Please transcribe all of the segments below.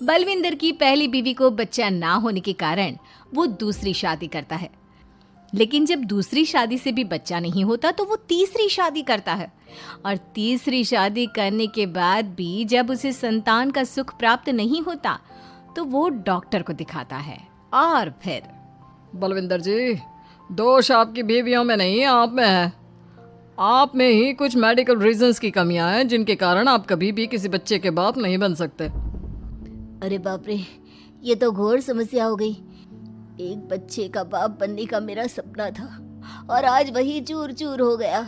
बलविंदर की पहली बीवी को बच्चा ना होने के कारण वो दूसरी शादी करता है। लेकिन जब दूसरी शादी से भी बच्चा नहीं होता तो वो तीसरी शादी करता है। और तीसरी शादी करने के बाद भी जब उसे संतान का सुख प्राप्त नहीं होता तो वो डॉक्टर को दिखाता है। और फिर बलविंदर जी, दोष आपकी बीवियों में नहीं, आप में है। आप में ही कुछ मेडिकल रीजंस की कमियां हैं जिनके कारण आप कभी भी किसी बच्चे के बाप नहीं बन सकते। अरे बाप रे, ये तो घोर समस्या हो गई। एक बच्चे का बाप बनने का मेरा सपना था और आज वही चूर चूर हो गया।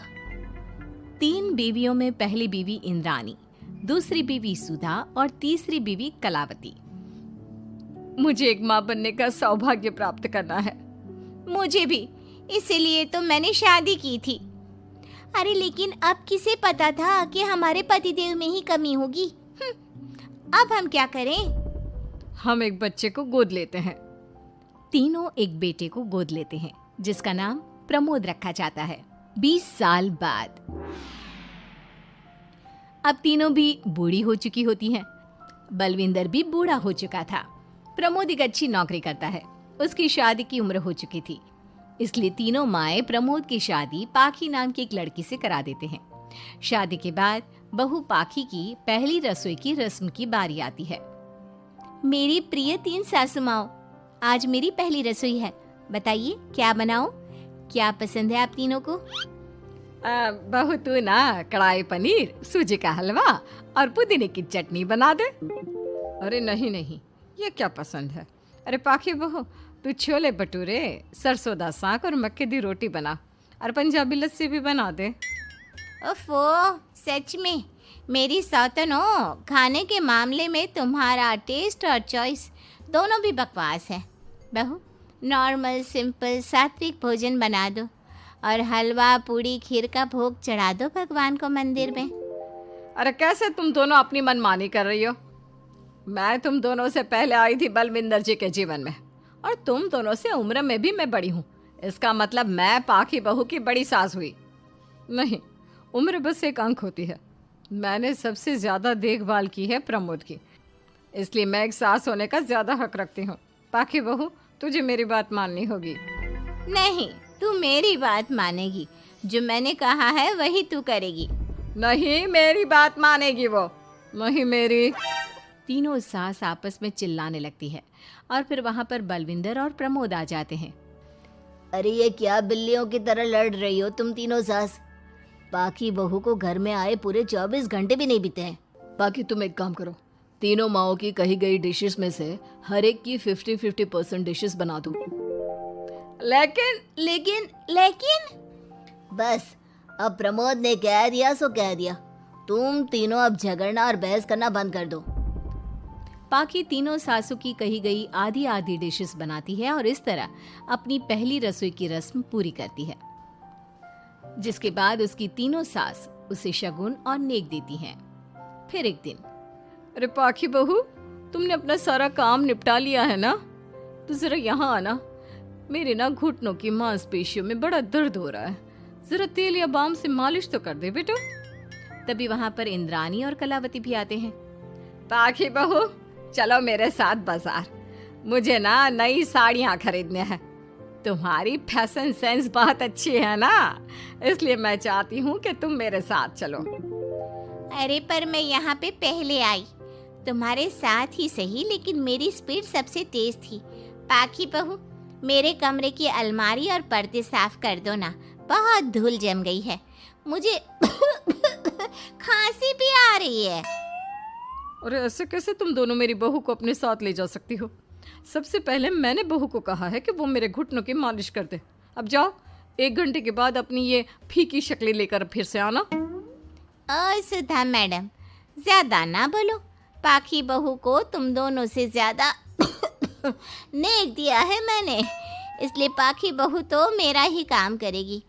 3 बीवियों में पहली बीवी इंद्राणी, दूसरी बीवी सुधा और तीसरी बीवी कलावती। मुझे एक माँ बनने का सौभाग्य प्राप्त करना है। मुझे भी, इसीलिए तो मैंने शादी की थी। अरे लेकिन अब किसे पता था कि हमारे पतिदेव में ही कमी होगी। अब हम क्या करें? हम एक बच्चे को गोद लेते हैं। तीनों एक बेटे को गोद लेते हैं जिसका नाम प्रमोद रखा जाता है। 20 साल बाद अब तीनों भी बूढ़ी हो चुकी होती हैं। बलविंदर भी बूढ़ा हो चुका था। प्रमोद एक अच्छी नौकरी करता है। उसकी शादी की उम्र हो चुकी थी, इसलिए तीनों माएं प्रमोद की शादी पाखी नाम की एक लड़की से करा देते हैं। शादी के बाद बहू पाखी की पहली रसोई की रस्म की बारी आती है। मेरी प्रिय 3 सासू माओ, आज मेरी पहली रसोई है। बताइए क्या बनाऊं? क्या पसंद है आप तीनों को? बहू तू ना कढ़ाई पनीर, सूजी का हलवा और पुदीने की चटनी बना दे। अरे नहीं नहीं, ये क्या पसंद है। अरे पाखी बहू, तू छोले भटूरे, सरसों दा साग और मक्के दी रोटी बना और पंजाबी लस्सी भी बना दे। ओफो, सच में मेरी सौतन हो, खाने के मामले में तुम्हारा टेस्ट और चॉइस दोनों भी बकवास है। बहू, नॉर्मल सिंपल सात्विक भोजन बना दो और हलवा पूड़ी खीर का भोग चढ़ा दो भगवान को मंदिर में। अरे कैसे तुम दोनों अपनी मनमानी कर रही हो? मैं तुम दोनों से पहले आई थी बलविंदर जी के जीवन में, और तुम दोनों से उम्र में भी मैं बड़ी हूँ। इसका मतलब मैं पाखी बहू की बड़ी सास हुई? नहीं, उम्र बस एक अंक होती है। मैंने सबसे ज़्यादा देखभाल की है प्रमोद की, इसलिए मैं एक सास होने का ज़्यादा हक रखती हूँ। पाखी बहू, तुझे मेरी बात माननी होगी। नहीं, तू मेरी बात मानेगी। जो मैंने कहा है वही तू करेगी। नहीं, मेरी बात मानेगी वो। नहीं मेरी। तीनों सास आपस में चिल्लाने लगती है और फिर वहां पर बलविंदर और प्रमोद आ जाते हैं। अरे ये क्या बिल्लियों की तरह लड़ रही हो तुम तीनों सास? पाखी बहू को घर में आए पूरे 24 घंटे भी नहीं बीते हैं। बाकी तुम एक काम करो, तीनों माओं की कही गई डिशेस में से हर एक की 50-50% डिशेस बना दो। लेकिन बस, अब प्रमोद ने कह दिया सो कह दिया। तुम तीनों अब झगड़ना और बहस करना बंद कर दो। पाखी तीनों सासू की कही गई आधी आधी डिशेस बनाती है और इस तरह अपनी पहली रसोई की रस्म पूरी करती है, जिसके बाद उसकी तीनों सास उसे शगुन और नेक देती हैं। फिर एक दिन, अरे पाखी बहू, तुमने अपना सारा काम निपटा लिया है ना? तो जरा यहाँ आना। मेरे ना घुटनों की मांसपेशियों में बड़ा दर्द हो रहा है। जरा तेल या बाम से मालिश तो कर दे बेटा। तभी वहां पर इंद्राणी और कलावती भी आते हैं। पाखी बहू, चलो मेरे साथ बाजार। मुझे ना नई साड़ियाँ खरीदने हैं। तुम्हारी फैशन सेंस बहुत अच्छी है ना, इसलिए मैं चाहती हूँ कि तुम मेरे साथ चलो। अरे पर मैं यहाँ पे पहले आई, तुम्हारे साथ ही सही, लेकिन मेरी स्पीड सबसे तेज थी। पाखी बहू, मेरे कमरे की अलमारी और पर्दे साफ कर दो ना, बहुत धूल जम गई है। मुझे खांसी भी आ रही है। अरे ऐसे कैसे तुम दोनों मेरी बहू को अपने साथ ले जा सकती हो? सबसे पहले मैंने बहू को कहा है कि वो मेरे घुटनों की मालिश कर दे। अब जाओ, 1 घंटे के बाद अपनी ये फीकी शक्लें लेकर फिर से आना। सुधा मैडम, ज्यादा ना बोलो। पाखी बहू को तुम दोनों से ज्यादा नेक दिया है मैंने, इसलिए पाखी बहू तो मेरा ही काम करेगी।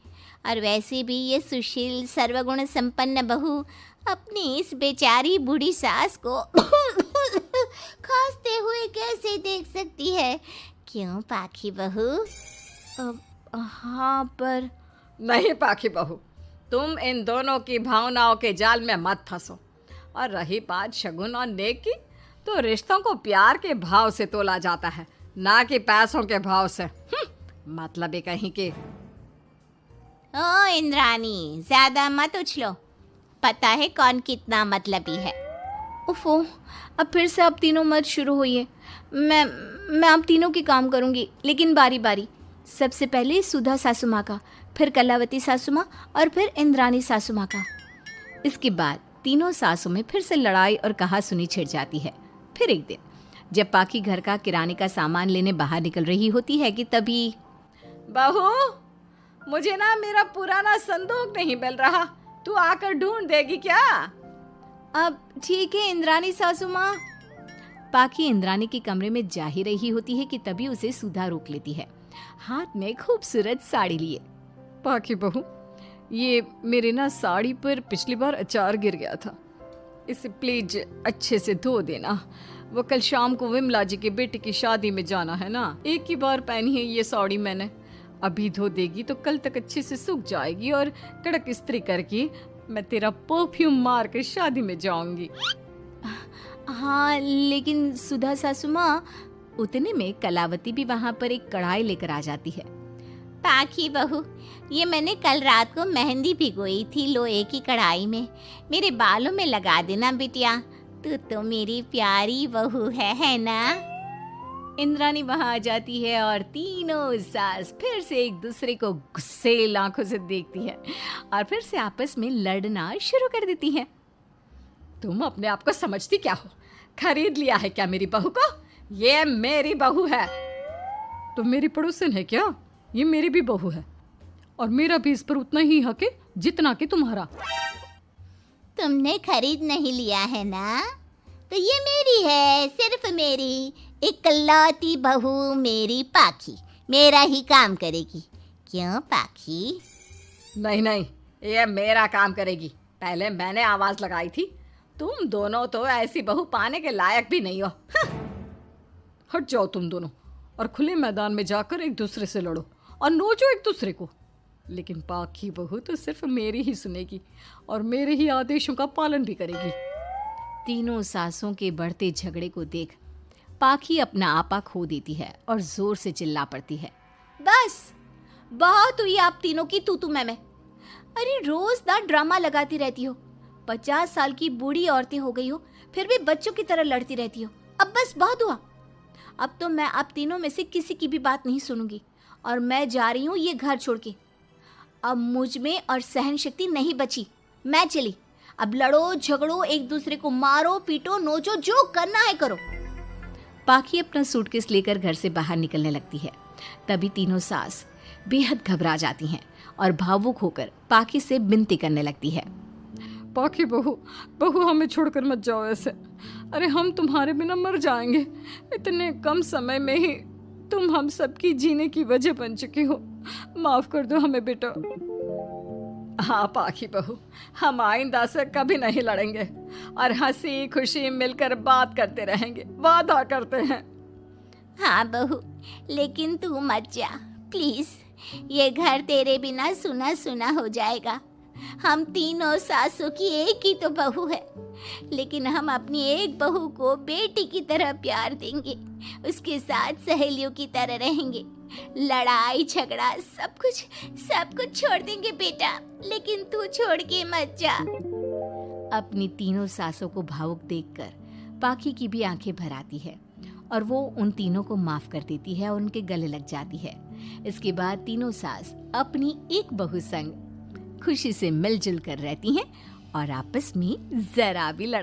और वैसे भी ये सुशील सर्वगुण संपन्न बहू अपनी इस बेचारी बूढ़ी सास को खांसते हुए कैसे देख सकती है? क्यों पाखी बहू? हाँ, पर नहीं पाखी बहू, तुम इन दोनों की भावनाओं के जाल में मत फंसो। और रही बात शगुन और नेक की, तो रिश्तों को प्यार के भाव से तोला जाता है, ना कि पैसों के भाव से। मतलब कहीं के। ओ इंद्रानी, ज्यादा मत उछलो, पता है कौन कितना मतलबी है। उफो, अब फिर से आप तीनों मत शुरू होइए। मैं आप तीनों के काम करूंगी, लेकिन बारी बारी। सबसे पहले सुधा सासू माँ का, फिर कलावती सासू माँ और फिर इंद्रानी सासू माँ का। इसके बाद तीनों सासों में फिर से लड़ाई और कहासुनी छिड़ जाती है। फिर एक दिन जब पाखी घर का किराने का सामान लेने बाहर निकल रही होती है कि तभी, बहू, मुझे ना मेरा पुराना संदूक नहीं मिल रहा, तू आकर ढूंढ देगी क्या? अब ठीक है इंद्रानी सासू माँ। पाखी इंद्रानी के कमरे में जा ही रही होती है कि तभी उसे सुधा रोक लेती है, हाथ में खूबसूरत साड़ी लिए। पाखी बहू, ये मेरे ना साड़ी पर पिछली बार अचार गिर गया था, इसे प्लीज अच्छे से धो देना। वो कल शाम को विमला जी के बेटे की शादी में जाना है ना, एक ही बार पहनी है ये साड़ी मैंने। अभी धो देगी तो कल तक अच्छे से सूख जाएगी और कड़क इस्त्री करके मैं तेरा परफ्यूम मार कर शादी में जाऊंगी। हाँ, लेकिन सुधा सासू माँ। उतने में कलावती भी वहाँ पर एक कढ़ाई लेकर आ जाती है। पाखी बहू, ये मैंने कल रात को मेहंदी भिगोई थी लोहे की कढ़ाई में, मेरे बालों में लगा देना बिटिया, तू तो मेरी प्यारी बहू है ना? इंद्रानी वहाँ आ जाती है और तीनों सास फिर से एक दूसरे को गुस्सेल आंखों से देखती है और फिर से आपस में लड़ना शुरू कर देती है। तुम अपने आप को समझती क्या हो? खरीद लिया है क्या मेरी बहू को? ये मेरी बहू है। तुम मेरी पड़ोसन है क्या? ये मेरी भी बहू है और मेरा भी इस पर उतना ही हक है जितना कि तुम्हारा। तुमने खरीद नहीं लिया है ना, तो ये मेरी है, सिर्फ मेरी, इकलौती बहू मेरी पाखी, मेरा ही काम करेगी। क्यों पाखी? नहीं नहीं, ये मेरा काम करेगी। पहले मैंने आवाज लगाई थी। तुम दोनों तो ऐसी बहू पाने के लायक भी नहीं हो। हट जाओ तुम दोनों और खुले मैदान में जाकर एक दूसरे से लड़ो और नोचो एक दूसरे को। लेकिन पाखी बहू तो सिर्फ मेरी ही सुनेगी और मेरे ही आदेशों का पालन भी करेगी। तीनों सासों के बढ़ते झगड़े को देख पाखी अपना आपा खो देती है और जोर से चिल्ला पड़ती है, बस बहुत हुई आप तीनों की तू मैं। अरे रोज ना ड्रामा लगाती रहती हो, 50 साल की बूढ़ी औरतें हो गई हो, फिर भी बच्चों की तरह लड़ती रहती हो। अब बस बहुत हुआ। अब तो मैं आप तीनों में से किसी की भी बात नहीं सुनूंगी और मैं जा रही हूँ ये घर छोड़ के। अब मुझ में और सहन शक्ति नहीं बची, मैं चली। अब लड़ो झगड़ो, एक दूसरे को मारो पीटो नोचो, जो करना है करो। पाखी अपना सूटकेस लेकर घर से बाहर निकलने लगती है। तभी तीनों सास बेहद घबरा जाती हैं और भावुक होकर पाखी से विनती करने लगती है, पाखी बहू, बहू हमें छोड़कर मत जाओ ऐसे। अरे हम तुम्हारे बिना मर जाएंगे। इतने कम समय में ही तुम हम सबकी जीने की वजह बन चुकी हो। माफ कर दो हमें बेटा। हाँ पाखी बहू, हम आइंदा से कभी नहीं लड़ेंगे और हंसी खुशी मिलकर बात करते रहेंगे, वादा करते हैं। हाँ बहू, लेकिन तू मत जा प्लीज, ये घर तेरे बिना सुना सुना हो जाएगा। हम तीनों सासों की एक ही तो बहू है, लेकिन हम अपनी एक बहू को बेटी की तरह प्यार देंगे, उसके साथ सहेलियों की तरह रहेंगे। लड़ाई झगड़ा सब कुछ छोड़ देंगे बेटा, लेकिन तू छोड़ के मत जा। अपनी तीनों सासों को भावुक देखकर पाखी की भी आंखें भर आती है और वो उन तीनों को माफ कर देती है और उनके गले लग जाती है। इसके बाद तीनों सास अपनी एक बहू संग खुशी से मिलजुल कर रहती हैं और आपस में जरा भी लड़ा